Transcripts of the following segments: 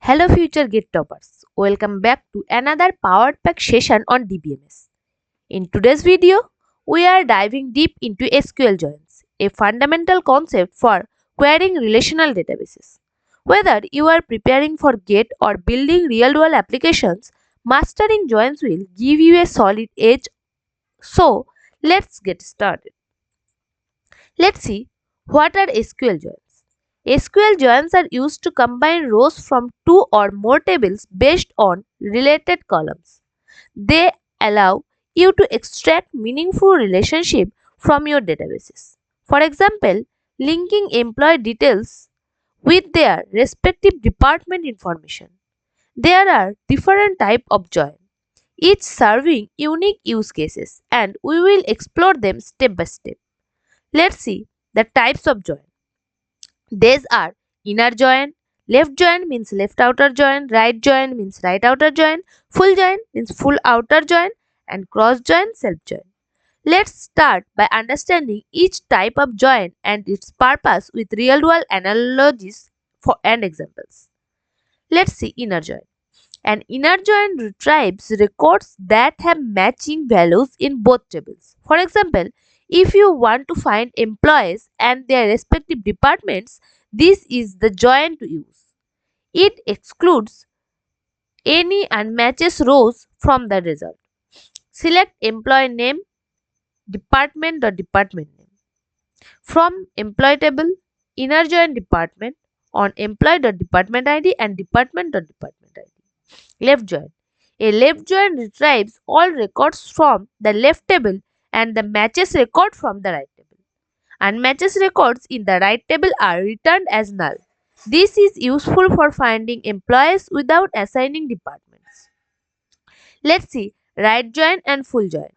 Hello future Gate toppers, welcome back to another powered pack session on DBMS. In today's video, we are diving deep into SQL Joins, a fundamental concept for querying relational databases. Whether you are preparing for Gate or building real-world applications, mastering joins will give you a solid edge. So, let's get started. Let's see what are SQL joins. SQL joins are used to combine rows from two or more tables based on related columns. They allow you to extract meaningful relationship from your databases. For example, linking employee details with their respective department information. There are different types of join, each serving unique use cases, and we will explore them step by step. Let's see the types of join. These are inner join, left join means left outer join, right join means right outer join, full join means full outer join, and cross join, self join. Let's start by understanding each type of join and its purpose with real world analogies and examples. Let's see inner join. An inner join retrieves records that have matching values in both tables. For example, if you want to find employees and their respective departments, this is the join to use. It excludes any unmatches rows from the result. Select employee name, department or department name. From employee table, inner join department on employee.department ID and department.department ID. Left join. A left join retrieves all records from the left table and the matches record from the right table. Unmatches records in the right table are returned as null. This is useful for finding employees without assigning departments. Let's see right join and full join.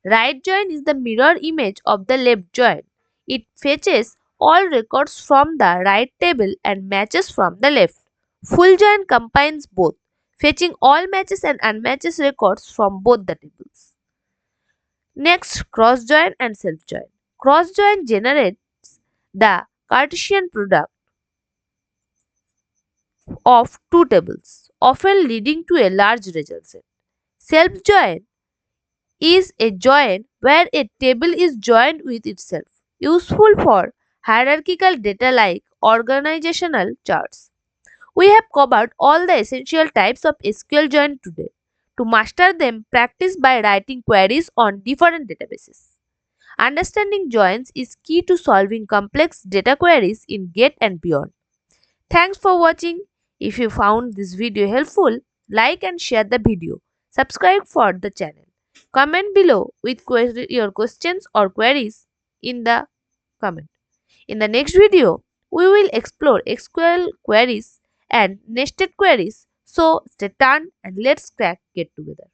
Right join is the mirror image of the left join. It fetches all records from the right table and matches from the left. Full join combines both, fetching all matches and unmatches records from both the tables. Next, cross join and self join. Cross join generates the Cartesian product of two tables, often leading to a large result set. Self join is a join where a table is joined with itself, useful for hierarchical data like organizational charts. We have covered all the essential types of SQL join today. To master them, practice by writing queries on different databases. Understanding joins is key to solving complex data queries in Gate and beyond. Thanks for watching. If you found this video helpful, like and share the video. Subscribe for the channel. Comment below with your questions or queries in the comment. In the next video, we will explore SQL queries and nested queries. So stay tuned and let's crack Gate together.